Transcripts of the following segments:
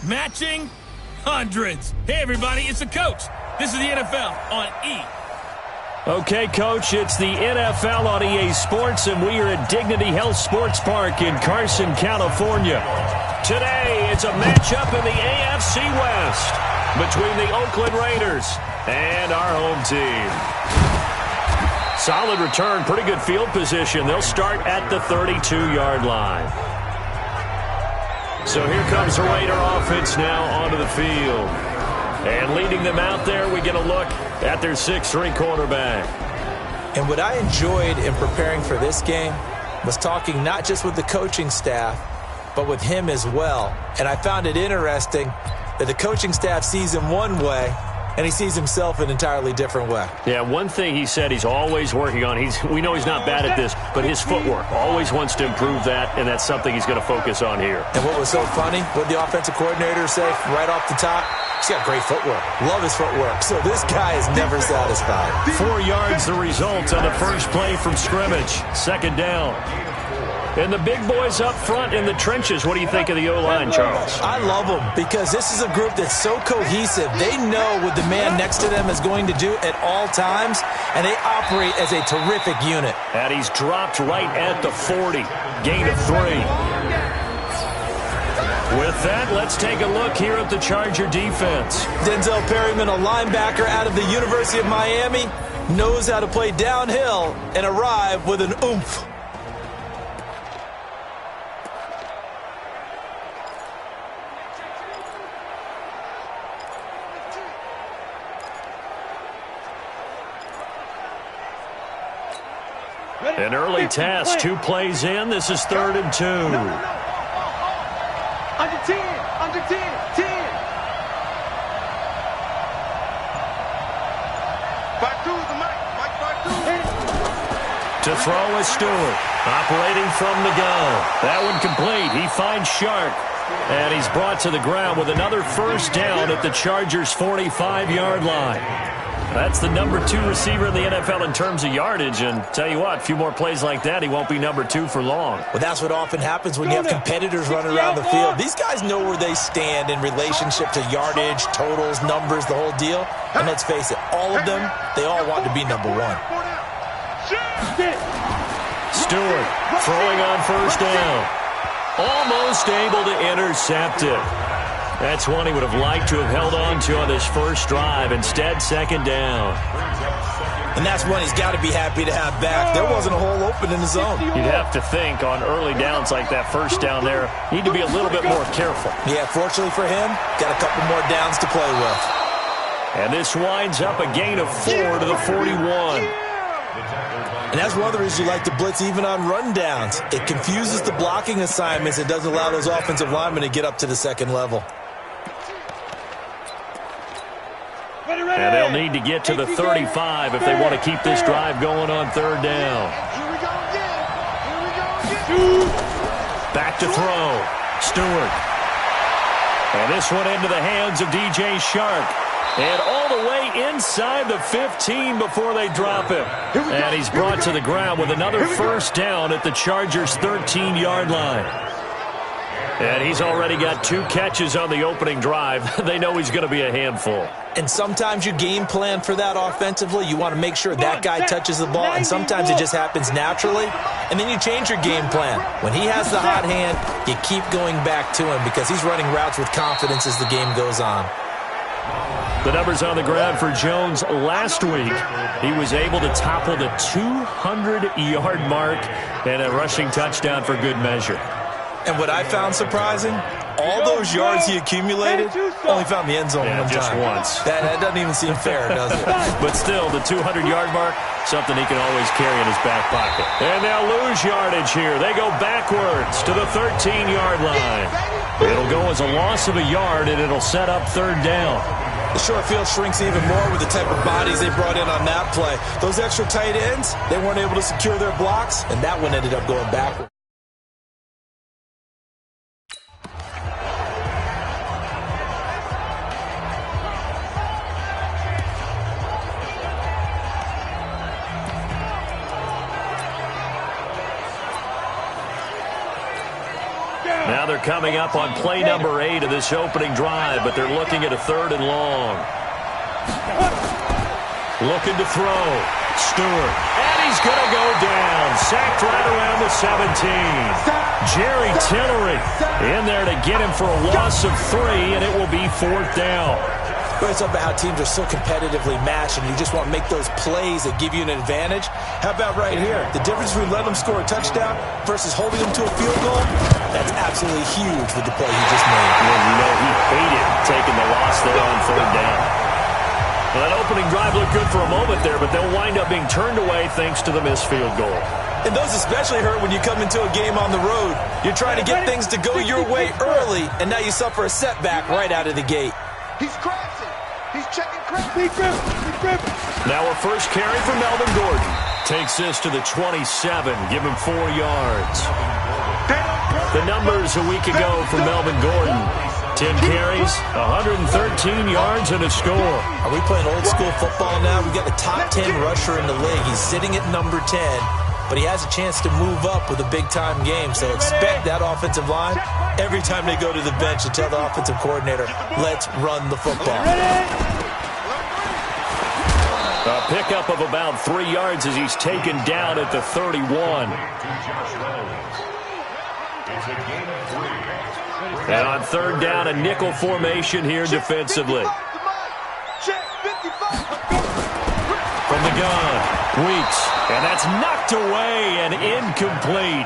matching hundreds. Hey, everybody, it's the coach. This is the NFL on E! Okay, Coach, it's the NFL on EA Sports, and we are at Dignity Health Sports Park in Carson, California. Today, it's a matchup in the AFC West between the Oakland Raiders and our home team. Solid return, pretty good field position. They'll start at the 32-yard line. So here comes the Raider offense now onto the field. And leading them out there, we get a look at their 6'3" quarterback. And what I enjoyed in preparing for this game was talking not just with the coaching staff, but with him as well. And I found it interesting that the coaching staff sees him one way, and he sees himself an entirely different way. Yeah, one thing he said he's always working on, we know he's not bad at this, but his footwork, always wants to improve that, and that's something he's going to focus on here. And what was so funny, what the offensive coordinator say right off the top? He's got great footwork. Love his footwork. So this guy is never satisfied. 4 yards the result on the first play from scrimmage. Second down. And the big boys up front in the trenches. What do you think of the O-line, Charles? I love them because this is a group that's so cohesive. They know what the man next to them is going to do at all times, and they operate as a terrific unit. And he's dropped right at the 40. Gain of 3. With that, let's take a look here at the Charger defense. Denzel Perryman, a linebacker out of the University of Miami, knows how to play downhill and arrive with an oomph. An early task, 2 plays in. This is 3rd and 2. Under 10, under 10, 10. Back to the mic, back to. To throw is Stewart. Operating from the gun. That one complete. He finds Shark. And he's brought to the ground with another first down at the Chargers' 45-yard line. That's the number 2 receiver in the NFL in terms of yardage. And tell you what, a few more plays like that, he won't be number 2 for long. Well, that's what often happens when you have competitors running around the field. These guys know where they stand in relationship to yardage, totals, numbers, the whole deal. And let's face it, all of them, they all want to be number 1. Stewart throwing on first down. Almost able to intercept it. That's one he would have liked to have held on to on this first drive. Instead, second down. And that's one he's got to be happy to have back. There wasn't a hole open in the zone. You'd have to think on early downs like that first down there, need to be a little bit more careful. Yeah, fortunately for him, got a couple more downs to play with. And this winds up a gain of 4 to the 41. And that's one of the reasons you like to blitz even on rundowns. It confuses the blocking assignments. It doesn't allow those offensive linemen to get up to the second level. And they'll need to get to the 35 if they want to keep this drive going on 3rd down. Back to throw. Stewart. And this one into the hands of DJ Shark. And all the way inside the 15 before they drop him. And he's brought to the ground with another first down at the Chargers' 13-yard line. And he's already got 2 catches on the opening drive. They know he's going to be a handful. And sometimes you game plan for that offensively. You want to make sure that guy touches the ball, and sometimes it just happens naturally. And then you change your game plan. When he has the hot hand, you keep going back to him because he's running routes with confidence as the game goes on. The numbers on the ground for Jones last week. He was able to topple the 200-yard mark and a rushing touchdown for good measure. And what I found surprising, all those yards he accumulated, only found the end zone one just time. once. That doesn't even seem fair, does it? But still, the 200-yard mark, something he can always carry in his back pocket. And now lose yardage here. They go backwards to the 13-yard line. It'll go as a loss of a yard, and it'll set up 3rd down. The short field shrinks even more with the type of bodies they brought in on that play. Those extra tight ends, they weren't able to secure their blocks, and that one ended up going backwards. Now they're coming up on play number 8 of this opening drive, but they're looking at a 3rd and long. Looking to throw. Stewart. And he's going to go down. Sacked right around the 17. Jerry Tillery in there to get him for a loss of 3, and it will be 4th down. It's about how teams are so competitively matched, and you just want to make those plays that give you an advantage. How about right here? The difference between letting them score a touchdown versus holding them to a field goal, that's absolutely huge with the play he just made. Well, you know, he hated taking the loss there on 3rd down. Well, that opening drive looked good for a moment there, but they'll wind up being turned away thanks to the missed field goal. And those especially hurt when you come into a game on the road. You're trying to get things to go your way early, and now you suffer a setback right out of the gate. He's crashing. He's checking crash. He gripped. Now a first carry for Melvin Gordon. Takes this to the 27. Give him 4 yards. The numbers a week ago for Melvin Gordon. 10 carries, 113 yards, and a score. Are we playing old school football now? We've got the top 10 rusher in the league. He's sitting at number 10, but he has a chance to move up with a big-time game. So expect that offensive line every time they go to the bench to tell the offensive coordinator, let's run the football. A pickup of about 3 yards as he's taken down at the 31. And on 3rd down, a nickel formation here defensively. From the gun, Weeks. And that's knocked away and incomplete.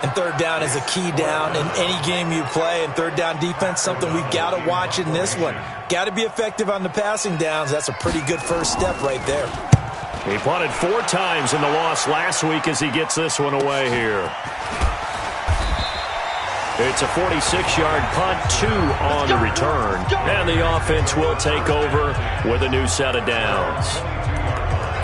And 3rd down is a key down in any game you play. And 3rd down defense, something we've got to watch in this one. Got to be effective on the passing downs. That's a pretty good first step right there. He punted 4 times in the loss last week as he gets this one away here. It's a 46-yard punt, 2 on the return. And the offense will take over with a new set of downs.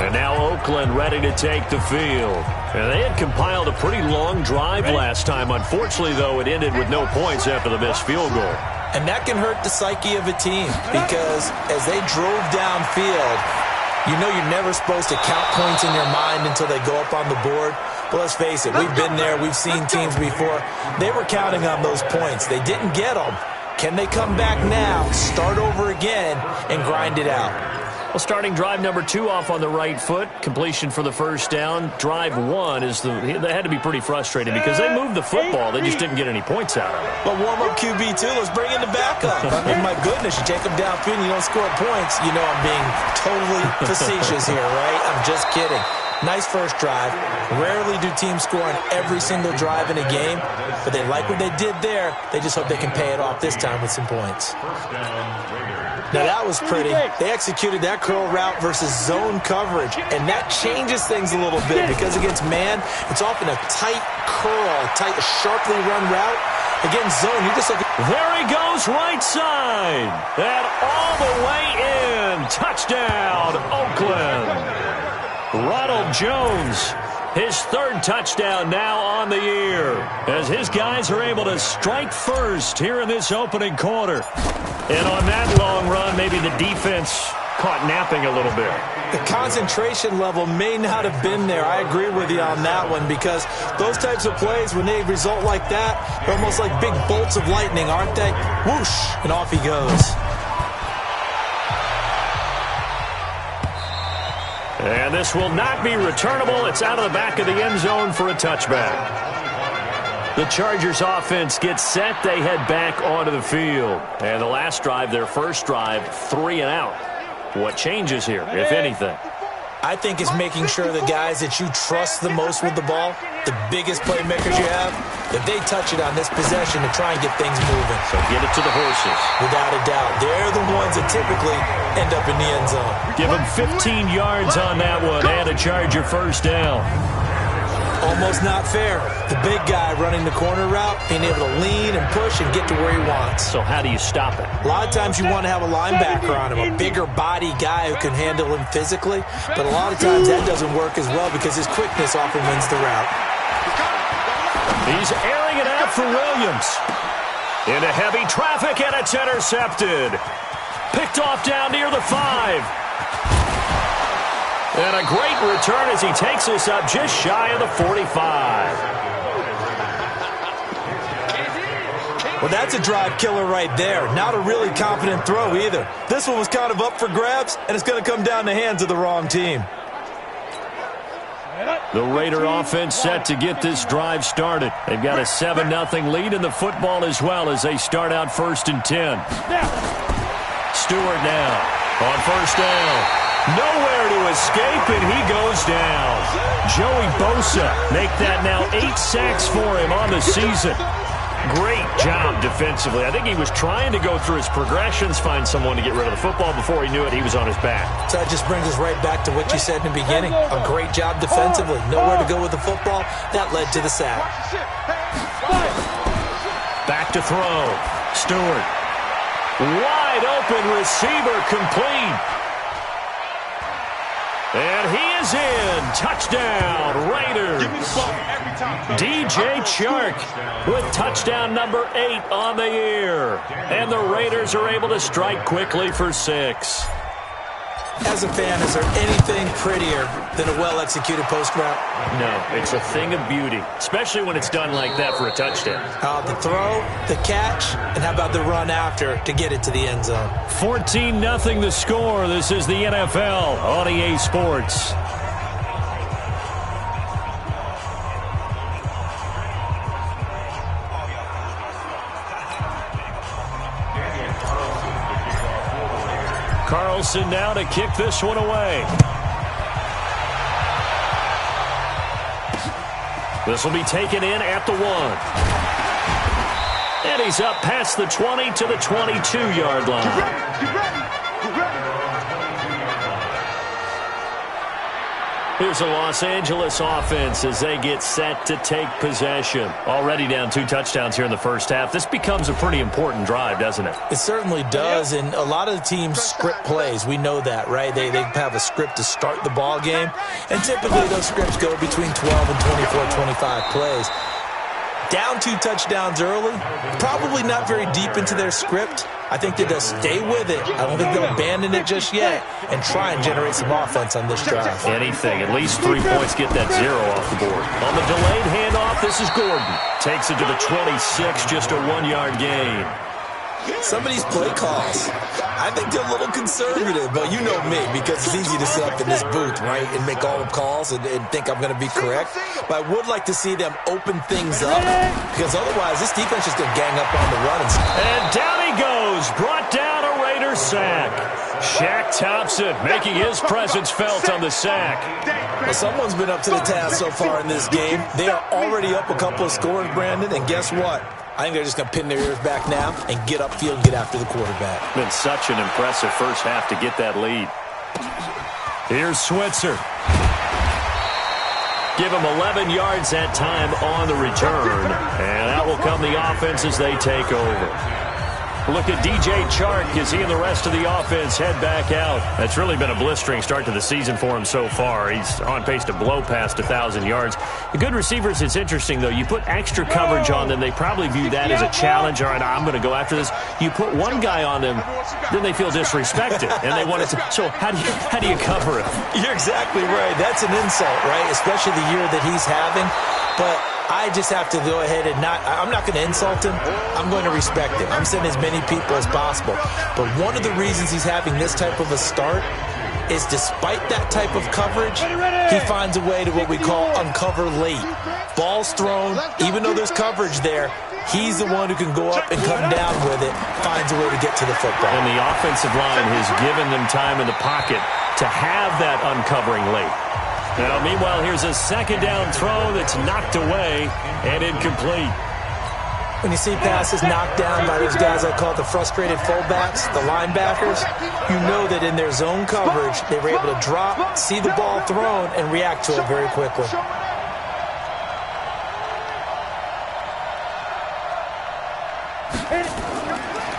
And now Oakland ready to take the field. And they had compiled a pretty long drive last time. Unfortunately, though, it ended with no points after the missed field goal. And that can hurt the psyche of a team because as they drove downfield, you know you're never supposed to count points in your mind until they go up on the board. But let's face it, we've been there. We've seen teams before. They were counting on those points. They didn't get them. Can they come back now, start over again, and grind it out? Well, starting drive number 2 off on the right foot. Completion for the first down. Drive 1 is they had to be pretty frustrating because they moved the football. They just didn't get any points out of it. But warm-up QB, too. Let's bring in the backup. I mean, my goodness, you take them downfield and you don't score points. You know I'm being totally facetious here, right? I'm just kidding. Nice first drive. Rarely do teams score on every single drive in a game, but they like what they did there. They just hope they can pay it off this time with some points. Now, that was pretty. They executed that curl route versus zone coverage, and that changes things a little bit because against man, it's often a tight curl, tight, sharply run route. Against zone, you're just looking. There he goes right side. And all the way in. Touchdown, Oakland. Ronald Jones, his 3rd touchdown now on the year as his guys are able to strike first here in this opening quarter. And on that long run, maybe the defense caught napping a little bit. The concentration level may not have been there. I agree with you on that one because those types of plays, when they result like that, they're almost like big bolts of lightning, aren't they? Whoosh, and off he goes. And this will not be returnable. It's out of the back of the end zone for a touchback. The Chargers offense gets set. They head back onto the field. And the last drive, their first drive, 3 and out. What changes here, if anything? I think it's making sure the guys that you trust the most with the ball, the biggest playmakers you have, that they touch it on this possession to try and get things moving. So get it to the horses. Without a doubt. They're the ones that typically end up in the end zone. Give them 15 yards on that one and a Charger first down. Almost not fair. The big guy running the corner route, being able to lean and push and get to where he wants. So how do you stop it? A lot of times you want to have a linebacker on him, a bigger body guy who can handle him physically. But a lot of times that doesn't work as well because his quickness often wins the route. He's airing it out for Williams. Into heavy traffic, and it's intercepted. Picked off down near the 5. And a great return as he takes us up just shy of the 45. Well, that's a drive killer right there. Not a really confident throw either. This one was kind of up for grabs, and it's going to come down the hands of the wrong team. The Raider offense set to get this drive started. They've got a 7-0 lead in the football as well as they start out 1st and 10. Stewart now on 1st down. Nowhere to escape, and he goes down. Joey Bosa make that now 8 sacks for him on the season. Great job defensively. I think he was trying to go through his progressions, find someone to get rid of the football. Before he knew it, he was on his back. So that just brings us right back to what you said in the beginning. A great job defensively. Nowhere to go with the football. That led to the sack. Back to throw. Stewart. Wide open receiver complete. And he is in. Touchdown, Raiders. DJ Chark with touchdown number 8 on the year. And the Raiders are able to strike quickly for 6. As a fan, is there anything prettier than a well-executed post route? No, it's a thing of beauty, especially when it's done like that for a touchdown. The throw, the catch, and how about the run after to get it to the end zone? 14-0 the score. This is the NFL on EA Sports. Carlson now to kick this one away. This will be taken in at the 1. And he's up past the 20 to the 22-yard line. Get ready. Here's a Los Angeles offense as they get set to take possession. Already down 2 touchdowns here in the first half. This becomes a pretty important drive, doesn't it? It certainly does, and a lot of the teams script plays. We know that, right? They have a script to start the ball game, and typically those scripts go between 12 and 24, 25 plays. Down 2 touchdowns early, probably not very deep into their script. I think they'll stay with it. I don't think they'll abandon it just yet and try and generate some offense on this drive. Anything. At least 3 points, get that 0 off the board. On the delayed handoff, this is Gordon. Takes it to the 26, just a 1-yard gain. Some of these play calls, I think they're a little conservative, but you know me, because it's easy to sit up in this booth, right, and make all the calls and think I'm going to be correct. But I would like to see them open things up, because otherwise this defense is going to gang up on the run. And down he goes, brought down a Raider sack. Shaq Thompson making his presence felt on the sack. Well, someone's been up to the task so far in this game. They are already up a couple of scores, Brandon, and guess what? I think they're just going to pin their ears back now and get upfield and get after the quarterback. Been such an impressive first half to get that lead. Here's Switzer. Give him 11 yards that time on the return. And out will come the offense as they take over. Look at DJ Chark as he and the rest of the offense head back out. That's really been a blistering start to the season for him so far. He's on pace to blow past 1,000 yards. The good receivers, it's interesting, though. You put extra coverage on them, they probably view that as a challenge. All right, I'm going to go after this. You put one guy on them, then they feel disrespected, and they want it to. So how do you cover it? You're exactly right. That's an insult, right? Especially the year that he's having. But I just have to go ahead and I'm not going to insult him. I'm going to respect him. I'm sending as many people as possible. But one of the reasons he's having this type of a start is despite that type of coverage, he finds a way to what we call uncover late. Ball's thrown, even though there's coverage there, he's the one who can go up and come down with it, finds a way to get to the football. And the offensive line has given them time in the pocket to have that uncovering late. Now, meanwhile, here's a 2nd down throw that's knocked away and incomplete. When you see passes knocked down by those guys I call the frustrated fullbacks, the linebackers, you know that in their zone coverage, they were able to drop, see the ball thrown, and react to it very quickly.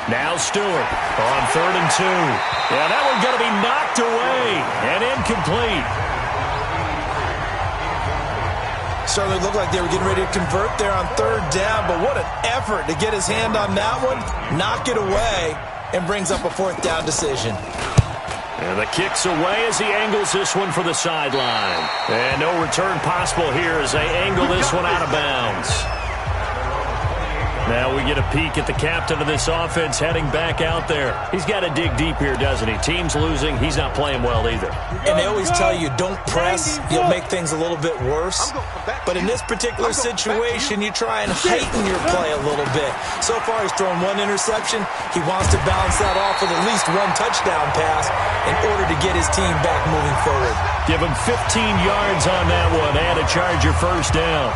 Now Stewart on 3rd and 2. Yeah, that one's going to be knocked away and incomplete. Certainly looked like they were getting ready to convert there on 3rd down, but what an effort to get his hand on that one, knock it away, and brings up a 4th down decision. And the kick's away as he angles this one for the sideline. And no return possible here as they angle this one out of bounds. Now we get a peek at the captain of this offense heading back out there. He's got to dig deep here, doesn't he? Team's losing. He's not playing well either. And they always tell you, don't press. You'll make things a little bit worse. But in this particular situation, you try and heighten your play a little bit. So far, he's thrown one interception. He wants to balance that off with at least one touchdown pass in order to get his team back moving forward. Give him 15 yards on that one and a Charger first down.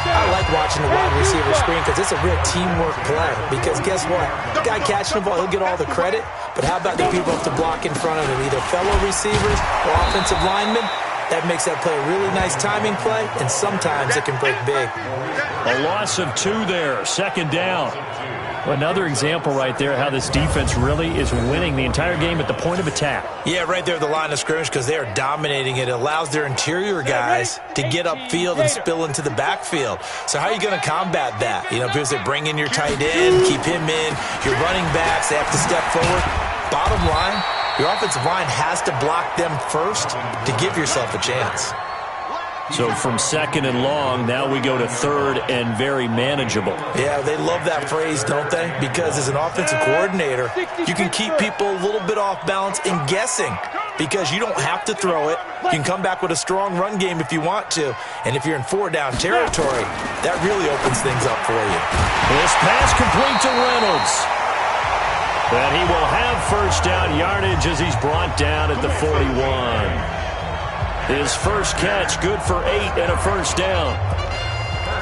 I like watching the wide receiver screen because it's a real teamwork play. Because guess what? The guy catching the ball, he'll get all the credit. But how about the people up to block in front of him, either fellow receivers or offensive linemen? That makes that play a really nice timing play, and sometimes it can break big. A loss of 2 there, second down. Another example right there how this defense really is winning the entire game at the point of attack. Yeah, right there at the line of scrimmage because they are dominating it. It allows their interior guys to get upfield and spill into the backfield. So how are you going to combat that? You know, because they bring in your tight end, keep him in. Your running backs, they have to step forward. Bottom line, your offensive line has to block them first to give yourself a chance. So from second and long, now we go to third and very manageable. Yeah, they love that phrase, don't they? Because as an offensive coordinator, you can keep people a little bit off balance and guessing because you don't have to throw it. You can come back with a strong run game if you want to. And if you're in 4-down territory, that really opens things up for you. This pass complete to Reynolds. And he will have first down yardage as he's brought down at the 41. His first catch, good for 8 and a first down.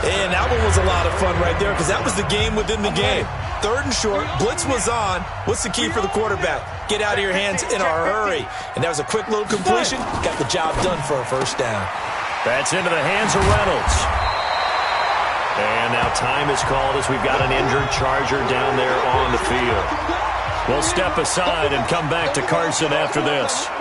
And that one was a lot of fun right there because that was the game within the game. Third and short, blitz was on. What's the key for the quarterback? Get out of your hands in a hurry. And that was a quick little completion. Got the job done for a first down. That's into the hands of Reynolds. And now time is called as we've got an injured Charger down there on the field. We'll step aside and come back to Carson after this.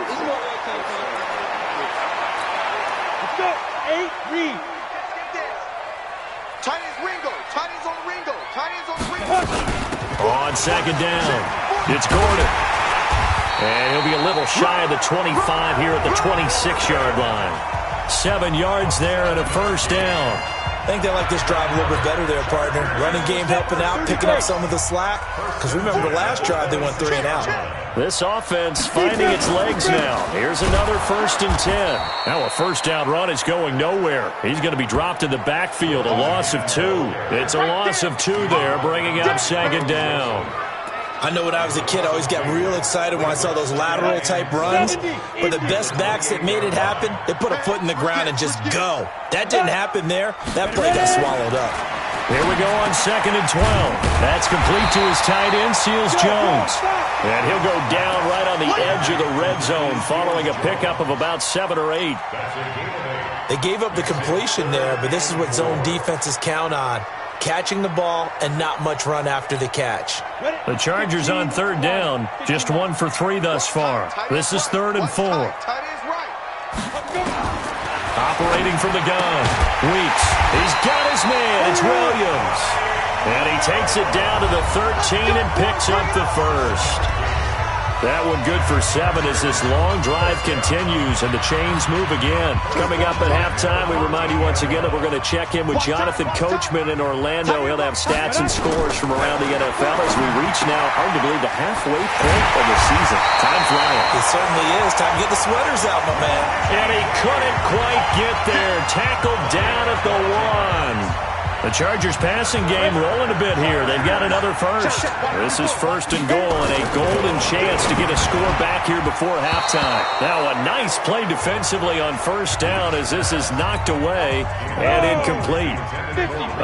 On second down, it's Gordon. And he'll be a little shy of the 25 here at the 26-yard line. 7 yards there and a first down. I think they like this drive a little bit better there, partner. Running game helping out, picking up some of the slack. Because remember the last drive, they went 3 and out. This offense finding its legs now. Here's another 1st and 10. Now a first down run is going nowhere. He's going to be dropped in the backfield. A loss of 2. It's a loss of 2 there, bringing up second down. I know when I was a kid, I always got real excited when I saw those lateral-type runs. But the best backs that made it happen, they put a foot in the ground and just go. That didn't happen there. That play got swallowed up. Here we go on 2nd and 12. That's complete to his tight end, Seals Jones. And he'll go down right on the edge of the red zone following a pickup of about 7 or 8. They gave up the completion there, but this is what zone defenses count on. Catching the ball and not much run after the catch. The Chargers on 3rd down, just 1 for 3 thus far. This is 3rd and 4. Operating from the gun, Weeks. He's got his man, it's Williams. And he takes it down to the 13 and picks up the first. That one good for 7 as this long drive continues and the chains move again. Coming up at halftime, we remind you once again that we're going to check in with Jonathan Coachman in Orlando. He'll have stats and scores from around the NFL as we reach now, hard to believe, the halfway point of the season. Time flying. It certainly is. Time to get the sweaters out, my man. And he couldn't quite get there. Tackled down at the 1. The Chargers passing game rolling a bit here. They've got another first. This is 1st and goal and a golden chance to get a score back here before halftime. Now a nice play defensively on 1st down as this is knocked away and incomplete.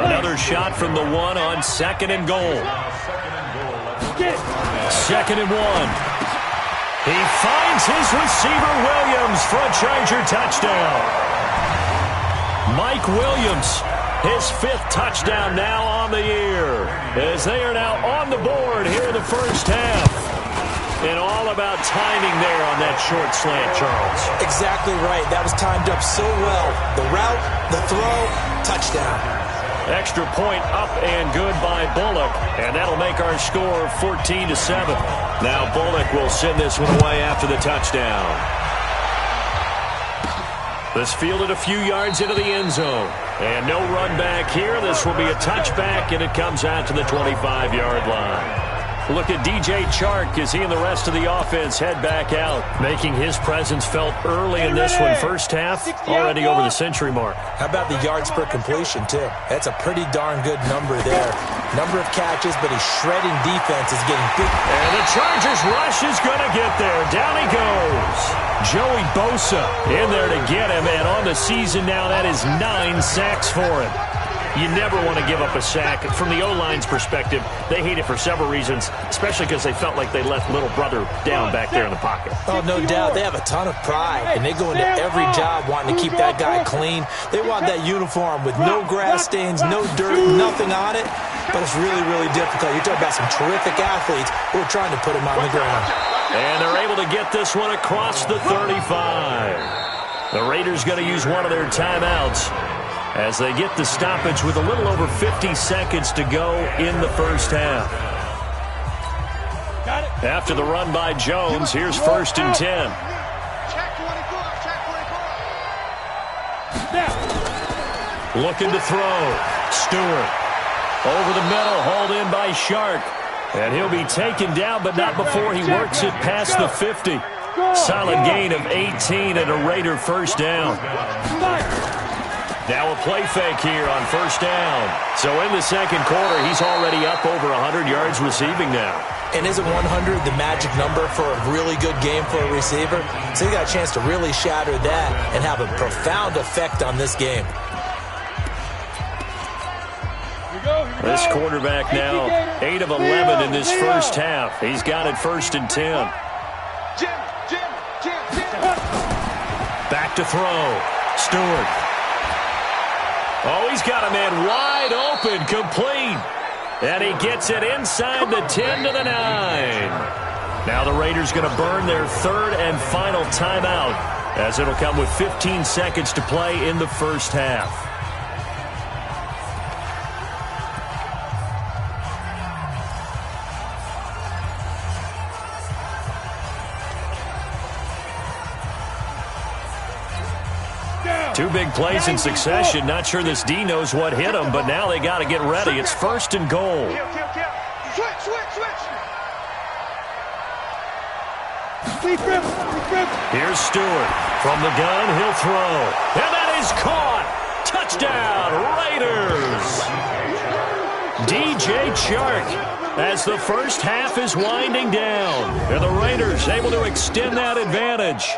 Another shot from the 1 on 2nd and goal. 2nd and 1. He finds his receiver Williams for a Charger touchdown. Mike Williams. His 5th touchdown now on the year as they are now on the board here in the first half. And all about timing there on that short slant, Charles. Exactly right. That was timed up so well. The route, the throw, touchdown. Extra point up and good by Bullock. And that'll make our score 14-7. Now Bullock will send this one away after the touchdown. This fielded a few yards into the end zone. And no run back here. This will be a touchback, and it comes out to the 25-yard line. Look at DJ Chark as he and the rest of the offense head back out, making his presence felt early in this one. First half, already over the century mark. How about the yards per completion, too? That's a pretty darn good number there. Number of catches, but his shredding defense is getting big. And the Chargers rush is going to get there. Down he goes. Joey Bosa in there to get him, and on the season now, that is 9 sacks for him. You never want to give up a sack. From the O-line's perspective, they hate it for several reasons, especially because they felt like they left little brother down back there in the pocket. Oh, no doubt. They have a ton of pride, and they go into every job wanting to keep that guy clean. They want that uniform with no grass stains, no dirt, nothing on it. But it's really, really difficult. You're talking about some terrific athletes who are trying to put him on the ground. And they're able to get this one across the 35. The Raiders going to use one of their timeouts as they get the stoppage with a little over 50 seconds to go in the first half. After the run by Jones, here's 1st and 10. Looking to throw. Stewart. Over the middle, hauled in by Shark. And he'll be taken down, but not before he works it past the 50. Solid gain of 18 and a Raider first down. Now a play fake here on first down. So in the second quarter, he's already up over 100 yards receiving now. And isn't 100 the magic number for a really good game for a receiver? So he got a chance to really shatter that and have a profound effect on this game. This quarterback now 8 of 11 in this first half. He's got it 1st and 10. Back to throw. Stewart. Oh, he's got a man wide open, complete. And he gets it inside the 10 to the 9. Now the Raiders going to burn their 3rd and final timeout, as it'll come with 15 seconds to play in the first half. Two big plays in succession. Not sure this D knows what hit him, but now they got to get ready. It's 1st and goal. Here's Stewart. From the gun, he'll throw. And that is caught. Touchdown, Raiders. DJ Chark as the first half is winding down. And the Raiders able to extend that advantage.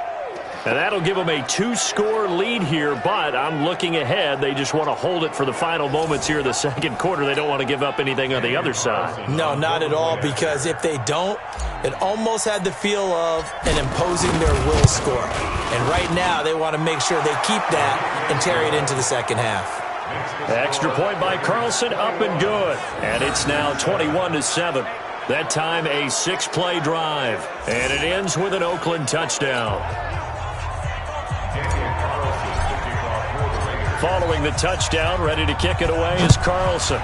And that'll give them a 2-score lead here, but I'm looking ahead. They just want to hold it for the final moments here in the second quarter. They don't want to give up anything on the other side. No, not at all, because if they don't, it almost had the feel of an imposing their will score. And right now, they want to make sure they keep that and carry it into the second half. Extra point by Carlson, up and good. And it's now 21-7. That time a 6-play drive. And it ends with an Oakland touchdown. Following the touchdown, ready to kick it away is Carlson.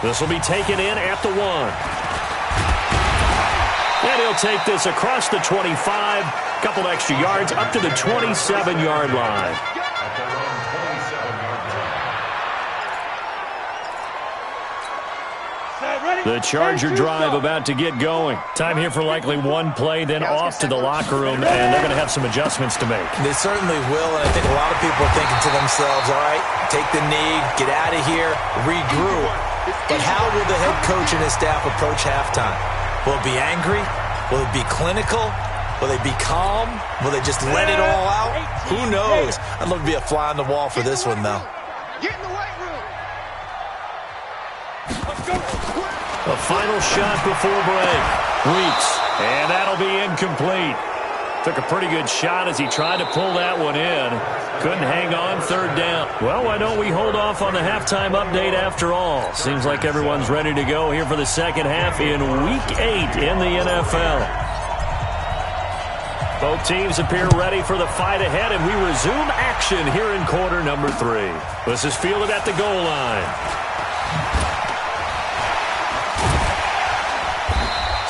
This will be taken in at the 1. And he'll take this across the 25, couple extra yards, up to the 27-yard line. The Charger drive about to get going. Time here for likely one play, then off to the locker room, and they're going to have some adjustments to make. They certainly will, and I think a lot of people are thinking to themselves, all right, take the knee, get out of here, regroup. But how will the head coach and his staff approach halftime? Will it be angry? Will it be clinical? Will they be calm? Will they just let it all out? Who knows? I'd love to be a fly on the wall for this one, though. Get in the weight room. A final shot before break. Weeks. And that'll be incomplete. Took a pretty good shot as he tried to pull that one in. Couldn't hang on, 3rd down. Well, why don't we hold off on the halftime update after all? Seems like everyone's ready to go here for the second half in Week 8 in the NFL. Both teams appear ready for the fight ahead, and we resume action here in quarter number 3. This is fielded at the goal line.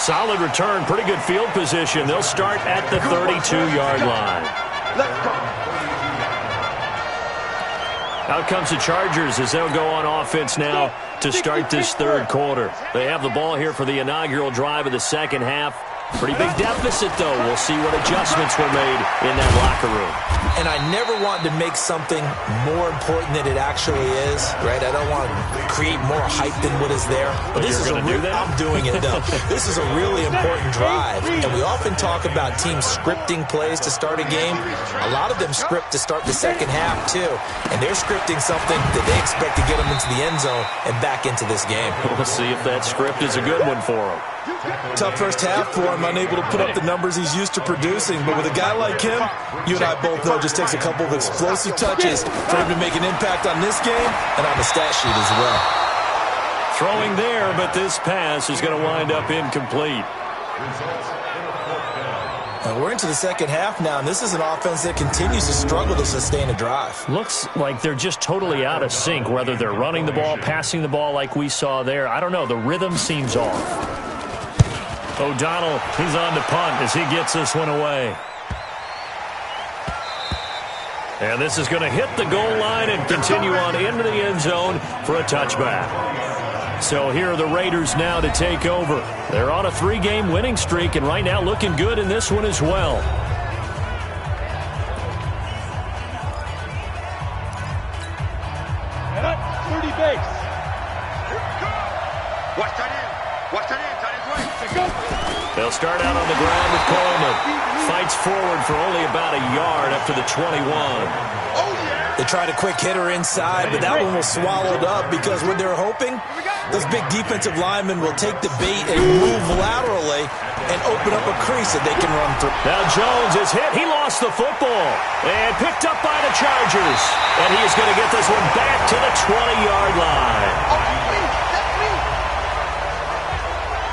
Solid return, pretty good field position. They'll start at the 32-yard line. Let's go. Out comes the Chargers as they'll go on offense now to start this third quarter. They have the ball here for the inaugural drive of the second half. Pretty big deficit, though. We'll see what adjustments were made in that locker room. And I never wanted to make something more important than it actually is, right? I don't want to create more hype than what is there. But this is I'm doing it, though. This is a really important drive. And we often talk about teams scripting plays to start a game. A lot of them script to start the second half, too. And they're scripting something that they expect to get them into the end zone and back into this game. We'll see if that script is a good one for them. Tough first half for him, unable to put up the numbers he's used to producing. But with a guy like him, you and I both know it just takes a couple of explosive touches for him to make an impact on this game and on the stat sheet as well. Throwing there, but this pass is going to wind up incomplete. We're into the second half now, and this is an offense that continues to struggle to sustain a drive. Looks like they're just totally out of sync, whether they're running the ball, passing the ball like we saw there. I don't know. The rhythm seems off. O'Donnell, he's on to punt as he gets this one away. And this is going to hit the goal line and continue on into the end zone for a touchback. So here are the Raiders now to take over. They're on a 3-game winning streak, and right now looking good in this one as well. And up, 30 base. Watch that in. Watch that in. That is right. Go. They'll start out on the ground with Coleman. Fights forward for only about a yard up to the 21. Oh, yeah. They tried a quick hitter inside, but that one was swallowed up because what they're hoping, those big defensive linemen will take the bait and move laterally and open up a crease that they can run through. Now Jones is hit. He lost the football and picked up by the Chargers. And he is going to get this one back to the 20-yard line.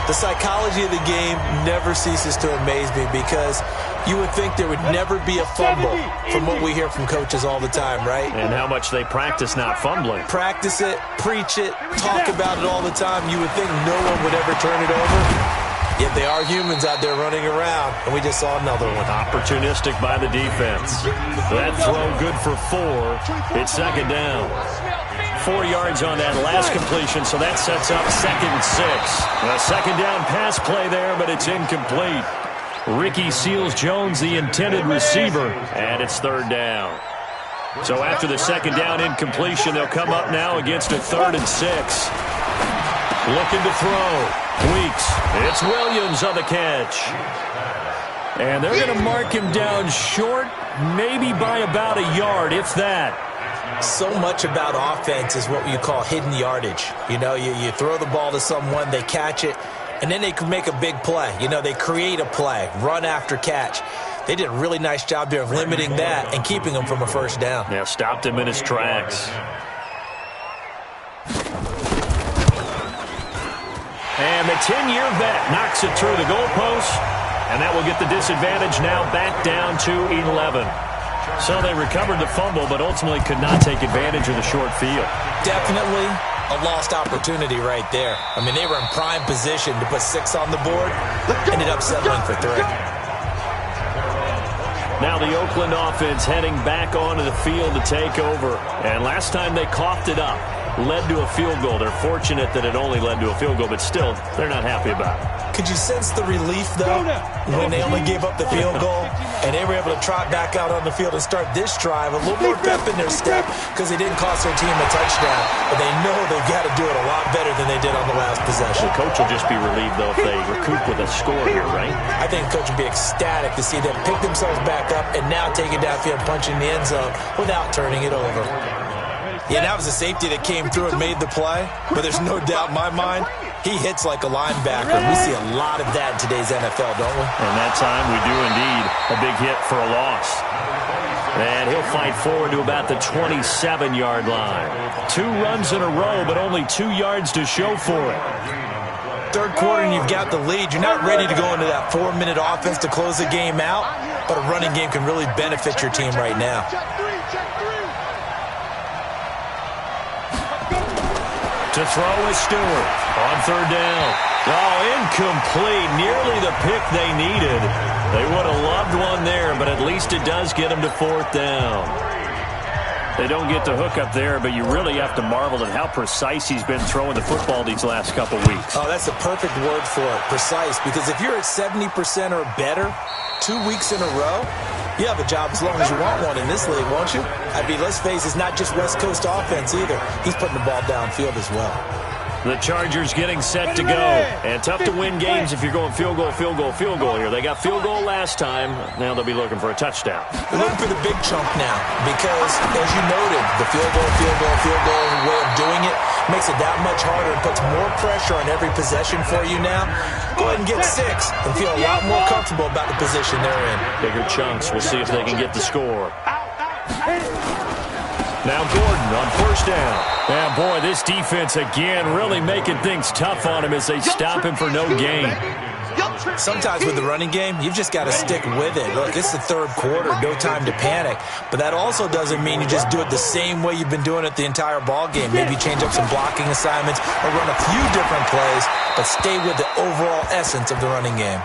The psychology of the game never ceases to amaze me because you would think there would never be a fumble from what we hear from coaches all the time, right? And how much they practice not fumbling. Practice it, preach it, talk about it all the time. You would think no one would ever turn it over. Yet they are humans out there running around, and we just saw another one. Opportunistic by the defense. That throw good for 4. It's second down. 4 yards on that last completion, so that sets up 2nd and 6. A second down pass play there, but it's incomplete. Ricky Seals-Jones, the intended receiver, and it's 3rd down. So after the second down incompletion, they'll come up now against a 3rd and 6. Looking to throw. Weeks. It's Williams on the catch. And they're going to mark him down short, maybe by about a yard, if that. So much about offense is what you call hidden yardage. You know, you throw the ball to someone, they catch it, and then they can make a big play. You know, they create a play, run after catch. They did a really nice job there of limiting that and keeping him from a first down. Yeah, stopped him in his tracks. And the 10-year vet knocks it through the goalpost, and that will get the disadvantage now back down to 11. So they recovered the fumble, but ultimately could not take advantage of the short field. Definitely a lost opportunity right there. I mean, they were in prime position to put 6 on the board, ended up settling for 3. Now the Oakland offense heading back onto the field to take over. And last time they coughed it up, led to a field goal. They're fortunate that it only led to a field goal, but still, they're not happy about it. Could you sense the relief, though, when they only gave up the field goal and they were able to trot back out on the field and start this drive a little more pep in their step because they didn't cost their team a touchdown, but they know they've got to do it a lot better than they did on the last possession. The coach will just be relieved, though, if they recoup with a score here, right? I think the coach would be ecstatic to see them pick themselves back up and now take it downfield, punching the end zone without turning it over. Yeah, that was a safety that came through and made the play, but there's no doubt in my mind, he hits like a linebacker. We see a lot of that in today's NFL, don't we? And that time we do indeed. A big hit for a loss. And he'll fight forward to about the 27-yard line. 2 runs in a row, but only 2 yards to show for it. Third quarter and you've got the lead. You're not ready to go into that 4-minute offense to close the game out. but a running game can really benefit your team right now. Check three, check three. To throw is Stewart on third down. Oh, incomplete. Nearly the pick they needed. They would have loved one there, but at least it does get them to fourth down. They don't get the hook up there, but you really have to marvel at how precise he's been throwing the football these last couple weeks. Oh, that's the perfect word for it, precise, because if you're at 70% or better 2 weeks in a row, you have a job as long as you want one in this league, won't you? I mean, let's face it, it's not just West Coast offense either. He's putting the ball downfield as well. The Chargers getting set to go. And tough to win games if you're going field goal, field goal, field goal here. They got field goal last time. Now they'll be looking for a touchdown. They're looking for the big chunk now because, as you noted, the field goal way of doing it makes it that much harder and puts more pressure on every possession for you now. Go ahead and get 6 and feel a lot more comfortable about the position they're in. Bigger chunks. We'll see if they can get the score. Now Gordon on first down. And boy, this defense again really making things tough on him as they stop him for no gain. Sometimes with the running game, you've just got to stick with it. Look, it's the third quarter, no time to panic. But that also doesn't mean you just do it the same way you've been doing it the entire ball game. Maybe change up some blocking assignments or run a few different plays, but stay with the overall essence of the running game.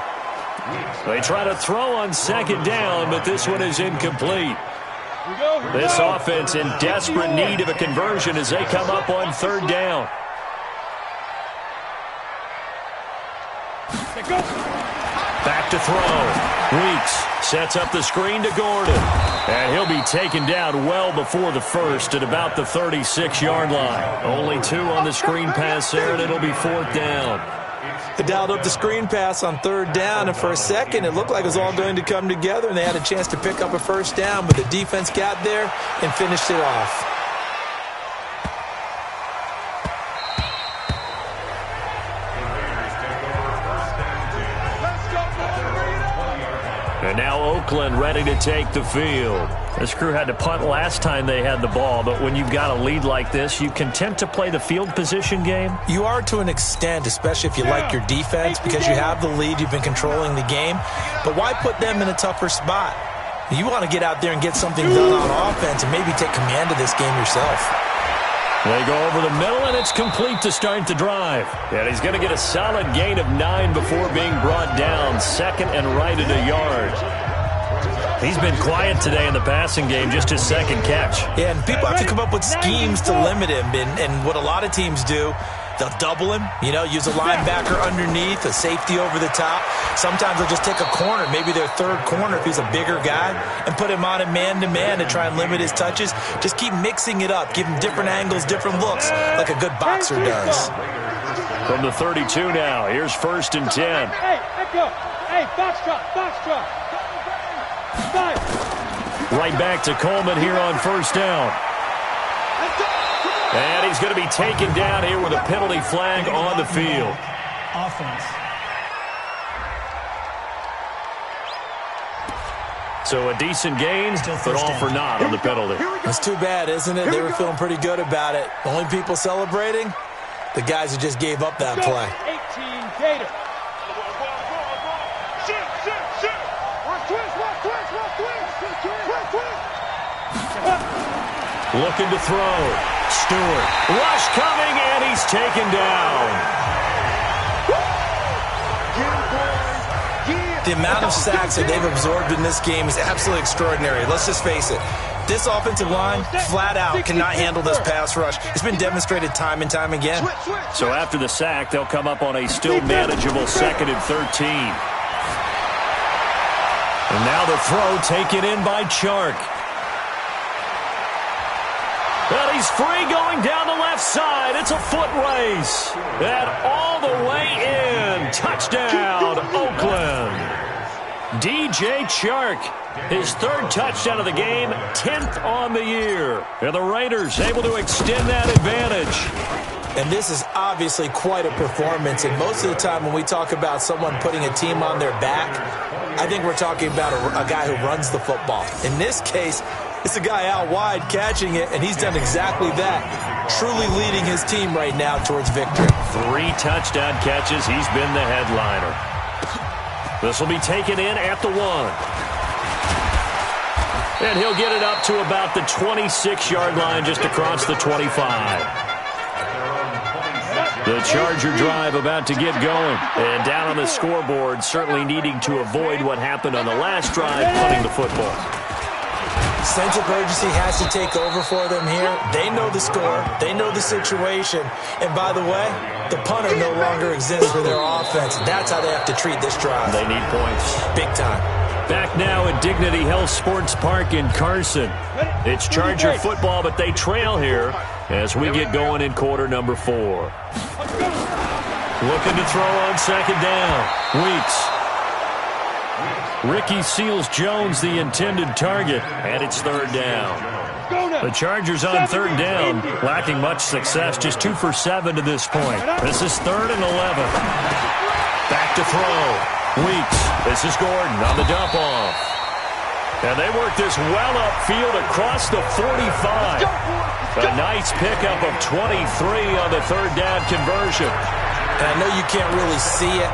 They try to throw on second down, but this one is incomplete. This offense in desperate need of a conversion as they come up on third down. Back to throw. Weeks sets up the screen to Gordon. And he'll be taken down well before the first at about the 36-yard line. Only 2 on the screen pass there, and it'll be fourth down. They dialed up the screen pass on third down, and for a second, it looked like it was all going to come together, and they had a chance to pick up a first down, but the defense got there and finished it off. And now Oakland ready to take the field. This crew had to punt last time they had the ball, but when you've got a lead like this, you content to play the field position game? You are to an extent, especially if you like your defense, because you have the lead, you've been controlling the game. But why put them in a tougher spot? You want to get out there and get something done on offense and maybe take command of this game yourself. They go over the middle, and it's complete to start the drive. And he's going to get a solid gain of 9 before being brought down, second and right at a yard. He's been quiet today in the passing game, just his second catch. Yeah, and people have to come up with schemes to limit him. And what a lot of teams do, they'll double him, use a linebacker underneath, a safety over the top. Sometimes they'll just take a corner, maybe their third corner if he's a bigger guy, and put him on a man-to-man to try and limit his touches. Just keep mixing it up, give him different angles, different looks, like a good boxer does. From the 32 now, here's first and 10. Hey, echo. Hey, box drop. Right back to Coleman here on first down. And he's going to be taken down here with a penalty flag on the field. Offense. So a decent gain, but all for naught on the penalty. It's too bad, isn't it? They were feeling pretty good about it. Only people celebrating, the guys who just gave up that play. 18 Gator. Looking to throw. Stewart. Rush coming, and he's taken down. The amount of sacks that they've absorbed in this game is absolutely extraordinary. Let's just face it. This offensive line, flat out, cannot handle this pass rush. It's been demonstrated time and time again. So after the sack, they'll come up on a still manageable second and 13. And now the throw taken in by Chark. Well, he's free going down the left side. It's a foot race. And all the way in. Touchdown, Oakland. DJ Chark, his third touchdown of the game, 10th on the year. And the Raiders able to extend that advantage. And this is obviously quite a performance. And most of the time when we talk about someone putting a team on their back, I think we're talking about a guy who runs the football. In this case, it's a guy out wide catching it, and he's done exactly that. Truly leading his team right now towards victory. 3 touchdown catches. He's been the headliner. This will be taken in at the 1. And he'll get it up to about the 26-yard line just across the 25. The Charger drive about to get going. And down on the scoreboard, certainly needing to avoid what happened on the last drive, punting the football. Sense of urgency has to take over for them here. They know the score. They know the situation. And by the way, the punter no longer exists for their offense. That's how they have to treat this drive. They need points. Big time. Back now at Dignity Health Sports Park in Carson. It's Charger football, but they trail here as we get going in quarter number 4. Looking to throw on second down. Weeks. Ricky Seals-Jones, the intended target, and it's third down. The Chargers on third down, lacking much success, just 2 for 7 to this point. This is 3rd and 11. Back to throw. Weeks. This is Gordon on the dump off. And they work this well upfield across the 45. A nice pickup of 23 on the third down conversion. And I know you can't really see it,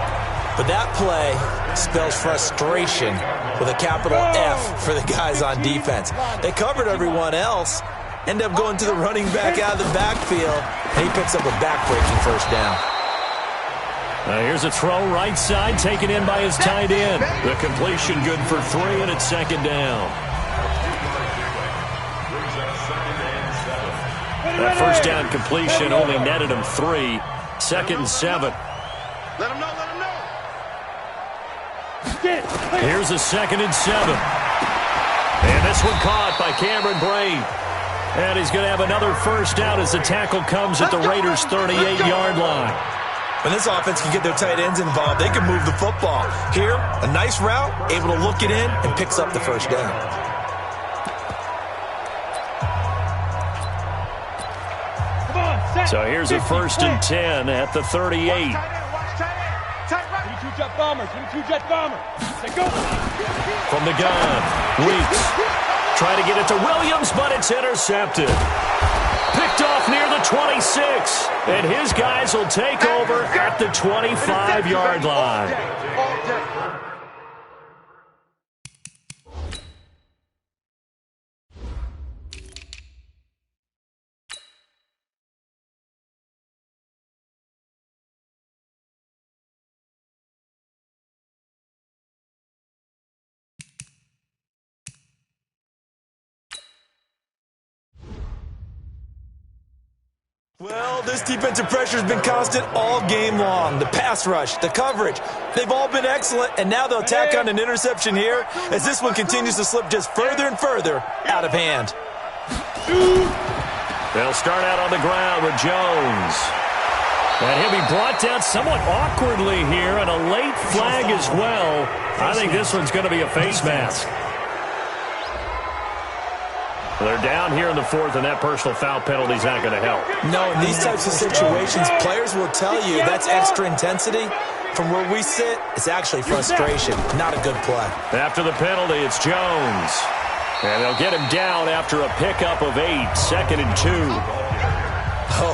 but that play spells frustration with a capital F for the guys on defense. They covered everyone else, end up going to the running back out of the backfield, and he picks up a back-breaking first down. Here's a throw right side, taken in by his tight end. The completion good for 3, and it's second down. That first down completion only netted him 3. 2nd and 7. Let him know, let him know. Here's a 2nd and 7. And this one caught by Cameron Brate. And he's going to have another first down as the tackle comes at the Raiders' 38-yard line. When this offense can get their tight ends involved, they can move the football. Here, a nice route, able to look it in, and picks up the first down. So here's a 1st and 10 at the 38. Jet bombers. Jet bombers. They go. From the gun, Weeks. Try to get it to Williams, but it's intercepted. Picked off near the 26. And his guys will take over at the 25-yard line. Well, this defensive pressure has been constant all game long. The pass rush, the coverage, they've all been excellent, and now they'll tack on an interception here as this one continues to slip just further and further out of hand. They'll start out on the ground with Jones. And he'll be brought down somewhat awkwardly here, and a late flag as well. I think this one's going to be a face mask. They're down here in the 4th, and that personal foul penalty is not going to help. No, in these types of situations, players will tell you that's extra intensity. From where we sit, it's actually frustration, not a good play. After the penalty, it's Jones. And they'll get him down after a pickup of 8, 2nd and 2.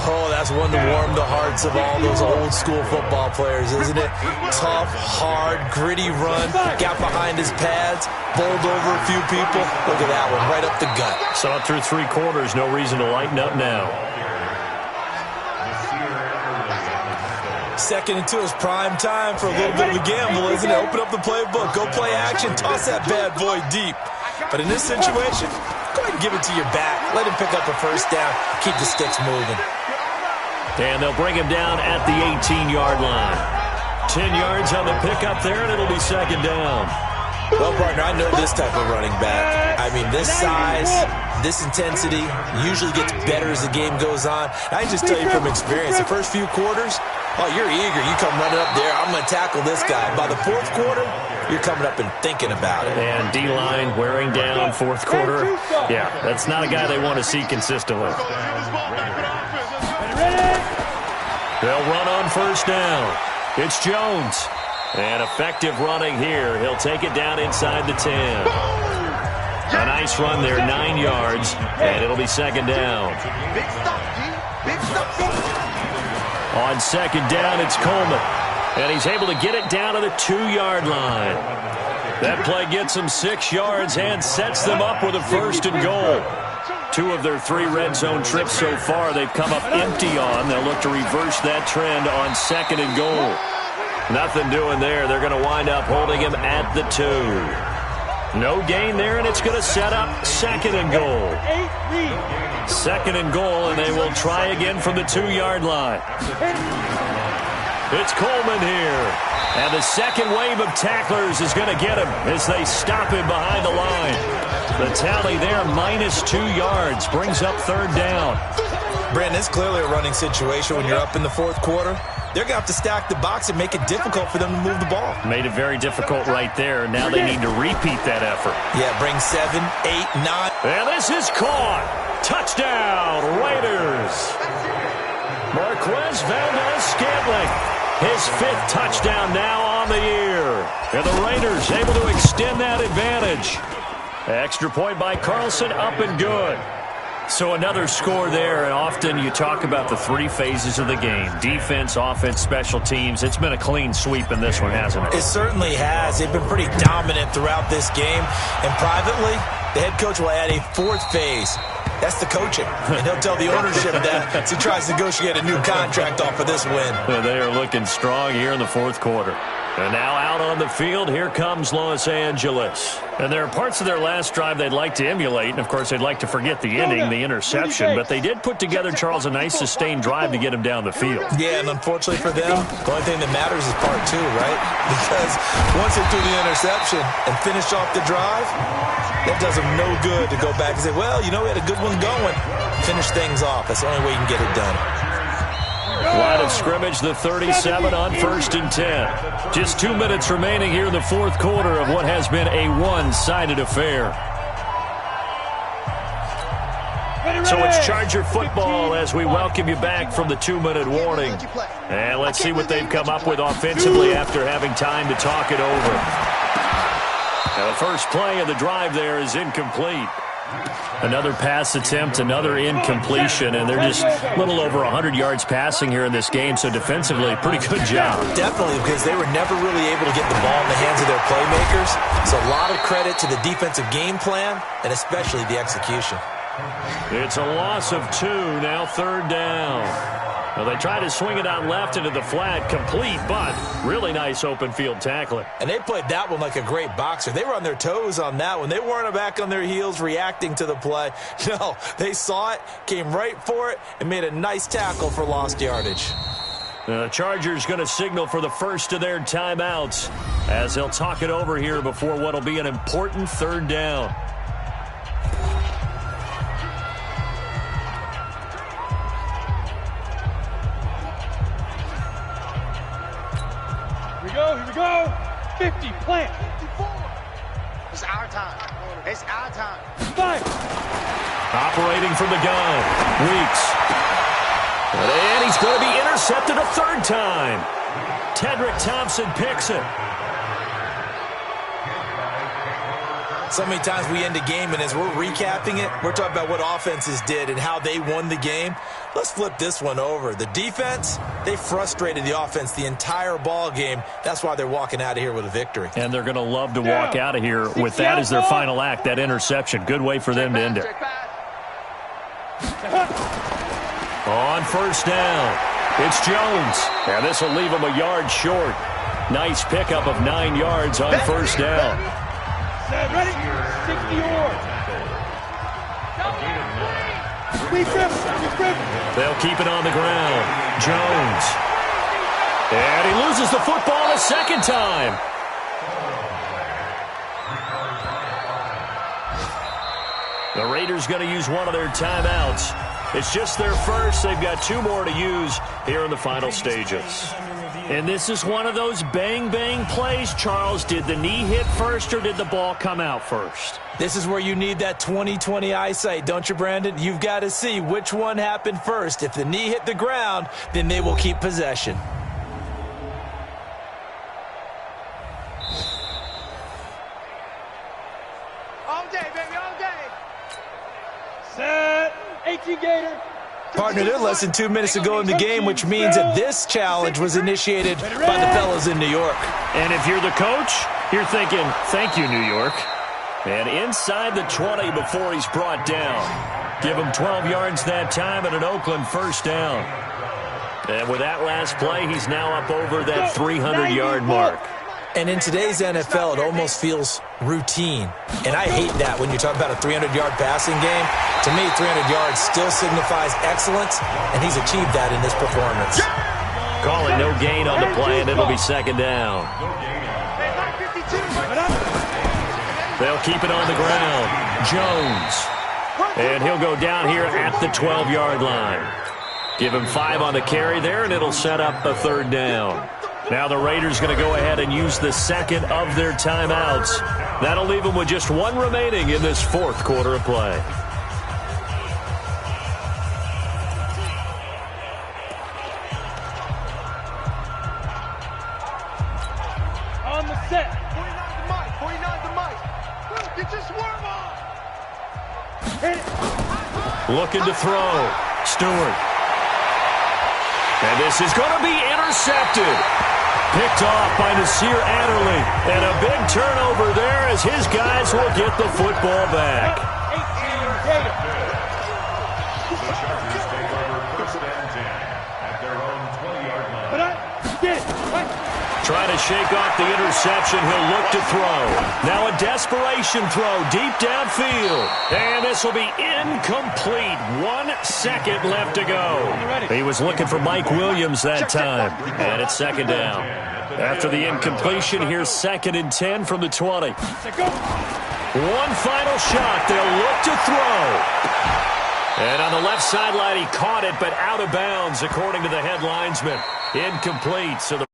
Oh, that's one to warm the hearts of all those old-school football players, isn't it? Tough, hard, gritty run, got behind his pads, bowled over a few people. Look at that one, right up the gut. Saw it through 3 quarters, no reason to lighten up now. 2nd and 2 is prime time for a little bit of a gamble, isn't it? Open up the playbook, go play action, toss that bad boy deep. But in this situation, go ahead and give it to your back. Let him pick up a first down, keep the sticks moving. And they'll bring him down at the 18-yard line. 10 yards on the pickup there, and it'll be second down. Well, partner, I know this type of running back. I mean, this size, this intensity usually gets better as the game goes on. I can just tell you from experience, the first few quarters, oh, you're eager. You come running up there, I'm going to tackle this guy. By the 4th quarter, you're coming up and thinking about it. And D-line wearing down 4th quarter. Yeah, that's not a guy they want to see consistently. They'll run on first down. It's Jones. And effective running here. He'll take it down inside the 10. A nice run there, 9 yards, and it'll be second down. On second down, it's Coleman. And he's able to get it down to the 2-yard line. That play gets them 6 yards and sets them up with a 1st and goal. 2 of their 3 red zone trips so far they've come up empty on. They'll look to reverse that trend on 2nd and goal. Nothing doing there. They're going to wind up holding him at the 2. No gain there, and it's going to set up 2nd and goal. 2nd and goal, and they will try again from the 2-yard line. It's Coleman here. And the second wave of tacklers is going to get him as they stop him behind the line. The tally there, -2 yards, brings up 3rd down. Brandon, it's clearly a running situation when you're up in the 4th quarter. They're going to have to stack the box and make it difficult for them to move the ball. Made it very difficult right there. Now they need to repeat that effort. Yeah, bring 7, 8, 9. And this is caught. Touchdown, Raiders. Marquez Valdez-Scantling. His 5th touchdown now on the year. And the Raiders able to extend that advantage. Extra point by Carlson, up and good. So another score there, and often you talk about the 3 phases of the game. Defense, offense, special teams. It's been a clean sweep in this one, hasn't it? It certainly has. They've been pretty dominant throughout this game. And privately, the head coach will add a 4th phase. That's the coaching. And he'll tell the ownership that as he tries to negotiate a new contract off of this win. They are looking strong here in the 4th quarter. And now out on the field, here comes Los Angeles. And there are parts of their last drive they'd like to emulate. And, of course, they'd like to forget the ending, the interception. But they did put together, Charles, a nice sustained drive to get him down the field. Yeah, and unfortunately for them, the only thing that matters is part 2, right? Because once they threw the interception and finished off the drive, that does them no good to go back and say, well, you know, we had a good one going. Finish things off. That's the only way you can get it done. Line of scrimmage, the 37 on 1st and 10. Just 2 minutes remaining here in the 4th quarter of what has been a one-sided affair. So it's Charger football as we welcome you back from the 2-minute warning. And let's see what they've come up with offensively after having time to talk it over. Now the first play of the drive there is incomplete. Another pass attempt, another incompletion, and they're just a little over 100 yards passing here in this game, so defensively, pretty good job. Definitely, because they were never really able to get the ball in the hands of their playmakers. So a lot of credit to the defensive game plan, and especially the execution. It's a loss of 2, now 3rd down. Well, they try to swing it out left into the flat, complete, but really nice open field tackling. And they played that one like a great boxer. They were on their toes on that one. They weren't back on their heels reacting to the play. No, they saw it, came right for it, and made a nice tackle for lost yardage. The Chargers going to signal for the first of their timeouts as they'll talk it over here before what will be an important 3rd down. Here we go. 50, plant. 54. It's our time. It's our time. 5. Operating from the gun, Weeks. And he's going to be intercepted a 3rd time. Tedrick Thompson picks it. So many times we end a game, and as we're recapping it, we're talking about what offenses did and how they won the game. Let's flip this one over. The defense, they frustrated the offense the entire ball game. That's why they're walking out of here with a victory. And they're going to love to walk out of here with that as their final act, that interception. Good way for them to end it. On 1st down, it's Jones. And this will leave him a yard short. Nice pickup of 9 yards on 1st down. Ready? 60 yards. They'll keep it on the ground. Jones. And he loses the football a 2nd time. The Raiders going to use one of their timeouts. It's just their first. They've got 2 more to use here in the final stages. And this is one of those bang-bang plays, Charles. Did the knee hit first or did the ball come out first? This is where you need that 20/20 eyesight, don't you, Brandon? You've got to see which one happened first. If the knee hit the ground, then they will keep possession. All day, baby, all day. Set. 18 Gator. Partner, they're less than 2 minutes to go in the game, which means that this challenge was initiated by the fellas in New York. And if you're the coach, You're thinking, thank you, New York. And inside the 20 before he's brought down. Give him 12 yards that time and an Oakland first down. And with that last play, he's now up over that 300-yard mark. And in today's NFL, it almost feels routine. And I hate that when you talk about a 300-yard passing game. To me, 300 yards still signifies excellence, and he's achieved that in this performance. Calling no gain on the play, and it'll be second down. They'll keep it on the ground. Jones. And he'll go down here at the 12-yard line. Give him 5 on the carry there, and it'll set up a third down. Now the Raiders going to go ahead and use the second of their timeouts. That'll leave them with just 1 remaining in this fourth quarter of play. On the set. 49 to Mike. Get your swerve on. Hit it. Looking to throw. Stewart. And this is going to be intercepted. Picked off by Nasir Adderley. And a big turnover there as his guys will get the football back. 18 Gator. The Chargers take over first and 10 at their own 20-yard line. But I get it. Trying to shake off the interception. He'll look to throw. Now a desperation throw deep downfield. And this will be incomplete. 1 second left to go. He was looking for Mike Williams that time. And it's second down. After the incompletion, here's 2nd and 10 from the 20. One final shot. They'll look to throw. And on the left sideline, he caught it, but out of bounds, according to the head linesman. Incomplete. So the